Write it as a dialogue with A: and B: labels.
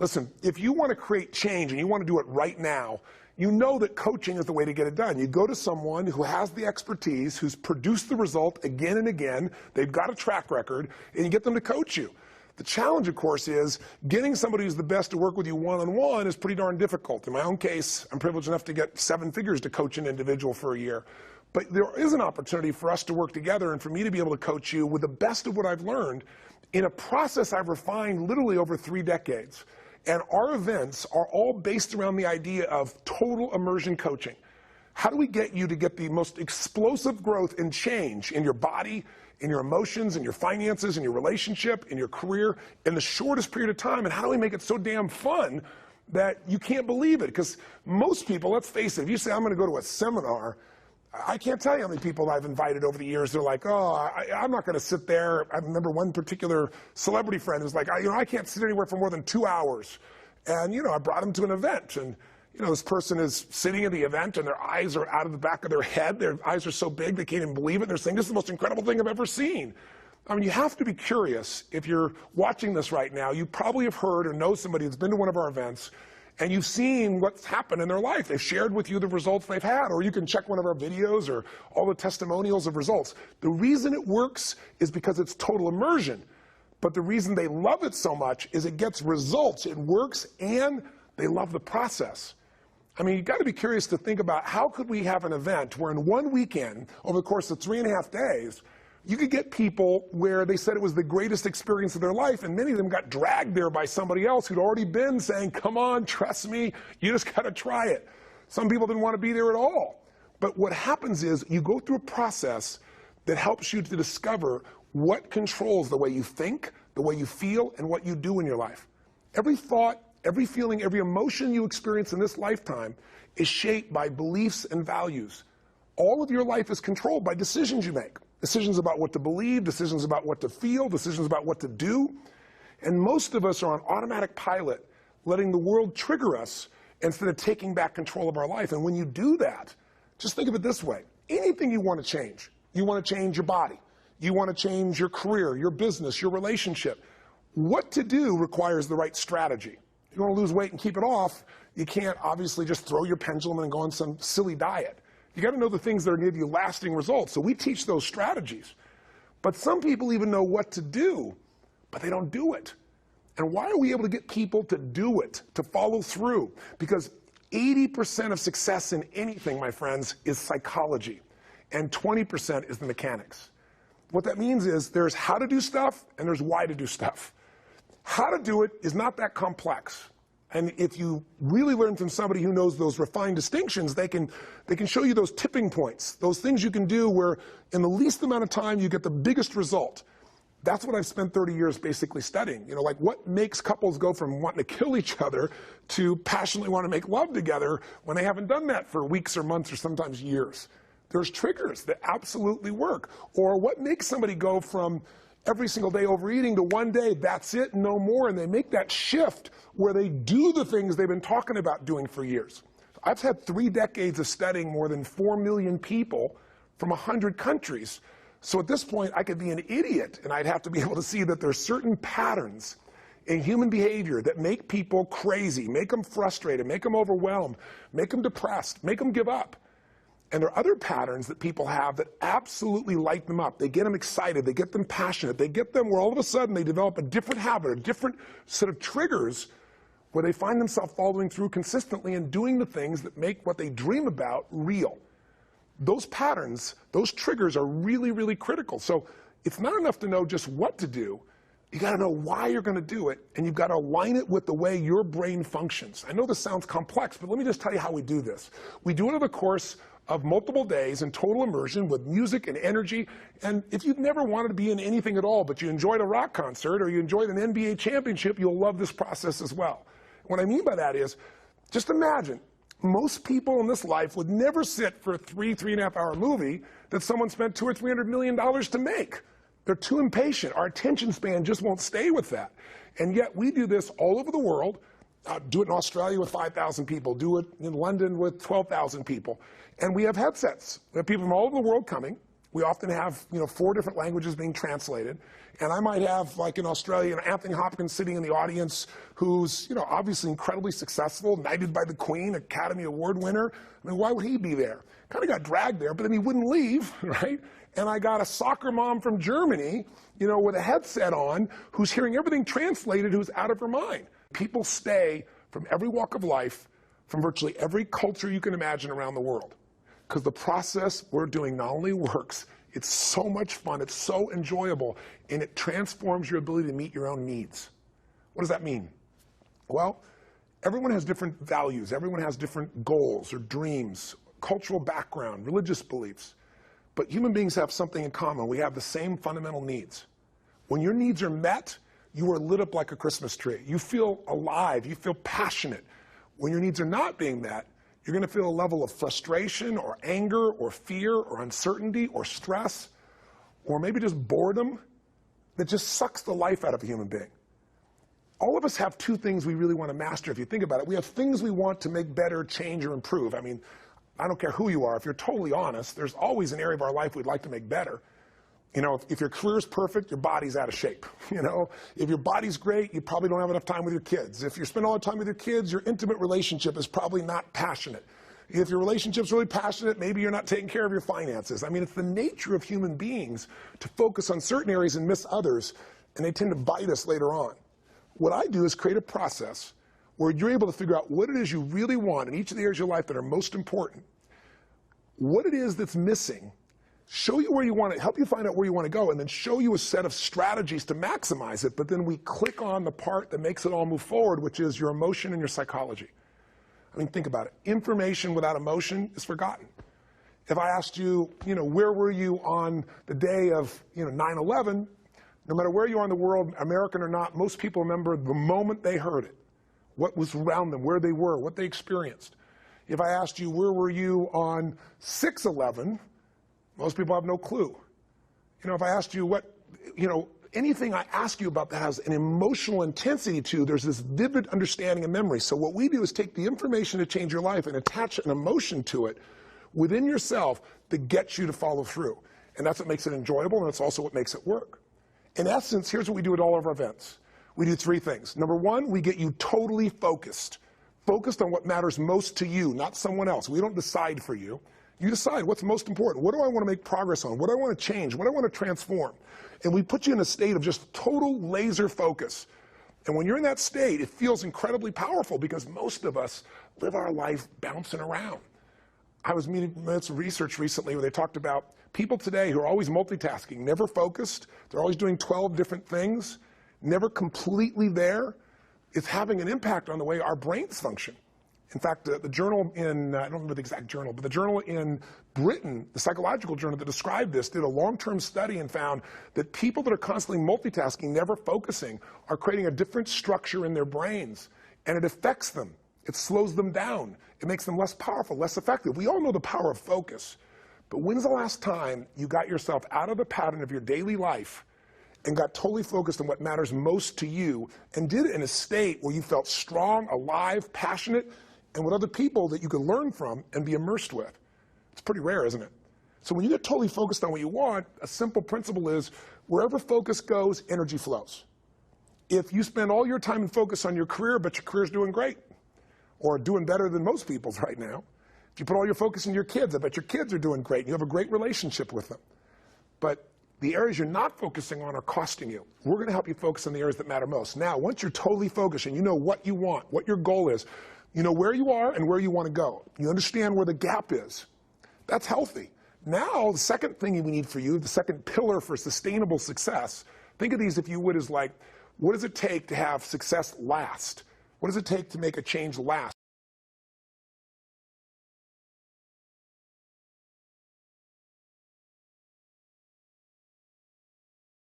A: Listen, if you want to create change and you want to do it right now, you know that coaching is the way to get it done. You go to someone who has the expertise, who's produced the result again and again, they've got a track record, and you get them to coach you. The challenge, of course, is getting somebody who's the best to work with you one-on-one is pretty darn difficult. In my own case, I'm privileged enough to get 7 figures to coach an individual for a year. But there is an opportunity for us to work together and for me to be able to coach you with the best of what I've learned in a process I've refined literally over 3 decades. And our events are all based around the idea of total immersion coaching. How do we get you to get the most explosive growth and change in your body, in your emotions, in your finances, in your relationship, in your career, in the shortest period of time? And how do we make it so damn fun that you can't believe it? Because most people, let's face it, if you say, I'm going to go to a seminar, I can't tell you how many people I've invited over the years. They're like, oh, I'm not going to sit there. I remember one particular celebrity friend who's like, I can't sit anywhere for more than 2 hours. And, I brought him to an event. And, this person is sitting at the event and their eyes are out of the back of their head. Their eyes are so big they can't even believe it. They're saying, this is the most incredible thing I've ever seen. I mean, you have to be curious. If you're watching this right now, you probably have heard or know somebody that's been to one of our events, and you've seen what's happened in their life. They've shared with you the results they've had, or you can check one of our videos or all the testimonials of results. The reason it works is because it's total immersion. But the reason they love it so much is it gets results. It works, and they love the process. I mean, you've got to be curious to think about how could we have an event where in one weekend, over the course of 3.5 days, you could get people where they said it was the greatest experience of their life, and many of them got dragged there by somebody else who'd already been saying, come on, trust me, you just got to try it. Some people didn't want to be there at all. But what happens is you go through a process that helps you to discover what controls the way you think, the way you feel, and what you do in your life. Every thought, every feeling, every emotion you experience in this lifetime is shaped by beliefs and values. All of your life is controlled by decisions you make. Decisions about what to believe, decisions about what to feel, decisions about what to do. And most of us are on automatic pilot, letting the world trigger us instead of taking back control of our life. And when you do that, just think of it this way. Anything you want to change. You want to change your body. You want to change your career, your business, your relationship. What to do requires the right strategy. If you want to lose weight and keep it off, you can't obviously just throw your pendulum and go on some silly diet. You got to know the things that are give you lasting results. So we teach those strategies. But some people even know what to do, but they don't do it. And why are we able to get people to do it, to follow through? Because 80% of success in anything, my friends, is psychology. And 20% is the mechanics. What that means is there's how to do stuff and there's why to do stuff. How to do it is not that complex. And if you really learn from somebody who knows those refined distinctions, they can show you those tipping points, those things you can do where in the least amount of time you get the biggest result. That's what I've spent 30 years basically studying. Like what makes couples go from wanting to kill each other to passionately want to make love together when they haven't done that for weeks or months or sometimes years. There's triggers that absolutely work. Or what makes somebody go from every single day overeating to one day, that's it, no more, and they make that shift where they do the things they've been talking about doing for years. I've had 3 decades of studying more than 4 million people from 100 countries. So at this point, I could be an idiot, and I'd have to be able to see that there's certain patterns in human behavior that make people crazy, make them frustrated, make them overwhelmed, make them depressed, make them give up. And there are other patterns that people have that absolutely light them up. They get them excited. They get them passionate. They get them where all of a sudden they develop a different habit, a different set of triggers where they find themselves following through consistently and doing the things that make what they dream about real. Those patterns, those triggers are really, really critical. So it's not enough to know just what to do. You got to know why you're going to do it, and you've got to align it with the way your brain functions. I know this sounds complex, but let me just tell you how we do this. We do it over the course of multiple days in total immersion with music and energy. And if you've never wanted to be in anything at all, but you enjoyed a rock concert or you enjoyed an NBA championship, you'll love this process as well. What I mean by that is, just imagine, most people in this life would never sit for a 3.5 hour movie that someone spent $200 or $300 million to make. They're too impatient. Our attention span just won't stay with that. And yet we do this all over the world. Do it in Australia with 5,000 people. Do it in London with 12,000 people. And we have headsets. We have people from all over the world coming. We often have, 4 different languages being translated. And I might have, like in Australia, Anthony Hopkins sitting in the audience who's, obviously incredibly successful, knighted by the Queen, Academy Award winner. I mean, why would he be there? Kind of got dragged there, but then he wouldn't leave, right? And I got a soccer mom from Germany, with a headset on, who's hearing everything translated, who's out of her mind. People stay from every walk of life, from virtually every culture you can imagine around the world. Because the process we're doing not only works, it's so much fun, it's so enjoyable, and it transforms your ability to meet your own needs. What does that mean? Well, everyone has different values, everyone has different goals or dreams, cultural background, religious beliefs. But human beings have something in common. We have the same fundamental needs. When your needs are met, you are lit up like a Christmas tree. You feel alive, you feel passionate. When your needs are not being met, you're going to feel a level of frustration or anger or fear or uncertainty or stress or maybe just boredom that just sucks the life out of a human being. All of us have 2 things we really want to master if you think about it. We have things we want to make better, change, or improve. I mean, I don't care who you are. If you're totally honest, there's always an area of our life we'd like to make better. If your career's perfect, your body's out of shape. If your body's great, you probably don't have enough time with your kids. If you spend all the time with your kids, your intimate relationship is probably not passionate. If your relationship's really passionate, maybe you're not taking care of your finances. I mean, it's the nature of human beings to focus on certain areas and miss others, and they tend to bite us later on. What I do is create a process where you're able to figure out what it is you really want in each of the areas of your life that are most important, what it is that's missing, show you where you want to, help you find out where you want to go, and then show you a set of strategies to maximize it. But then we click on the part that makes it all move forward, which is your emotion and your psychology. I mean, think about it. Information without emotion is forgotten. If I asked you, where were you on the day of, 9/11, no matter where you are in the world, American or not, most people remember the moment they heard it, what was around them, where they were, what they experienced. If I asked you, where were you on 6/11, most people have no clue. If I asked you anything I ask you about that has an emotional intensity to, there's this vivid understanding and memory. So what we do is take the information to change your life and attach an emotion to it within yourself that gets you to follow through. And that's what makes it enjoyable, and it's also what makes it work. In essence, here's what we do at all of our events. We do 3 things. Number 1, we get you totally focused. Focused on what matters most to you, not someone else. We don't decide for you. You decide what's most important. What do I want to make progress on? What do I want to change? What do I want to transform? And we put you in a state of just total laser focus. And when you're in that state, it feels incredibly powerful because most of us live our life bouncing around. I was reading some research recently where they talked about people today who are always multitasking, never focused. They're always doing 12 different things, never completely there. It's having an impact on the way our brains function. In fact, the journal in, I don't remember the exact journal, but the journal in Britain, the psychological journal that described this, did a long-term study and found that people that are constantly multitasking, never focusing, are creating a different structure in their brains. And it affects them. It slows them down. It makes them less powerful, less effective. We all know the power of focus. But when's the last time you got yourself out of the pattern of your daily life and got totally focused on what matters most to you and did it in a state where you felt strong, alive, passionate, and with other people that you could learn from and be immersed with? It's pretty rare, isn't it? So when you get totally focused on what you want, a simple principle is wherever focus goes, energy flows. If you spend all your time and focus on your career, but your career's doing great or doing better than most people's right now, if you put all your focus on your kids, I bet your kids are doing great and you have a great relationship with them. But the areas you're not focusing on are costing you. We're going to help you focus on the areas that matter most. Now, once you're totally focused and you know what you want, what your goal is, you know where you are and where you want to go. You understand where the gap is. That's healthy. Now, the second thing we need for you, the second pillar for sustainable success, think of these, if you would, as like, what does it take to have success last? What does it take to make a change last?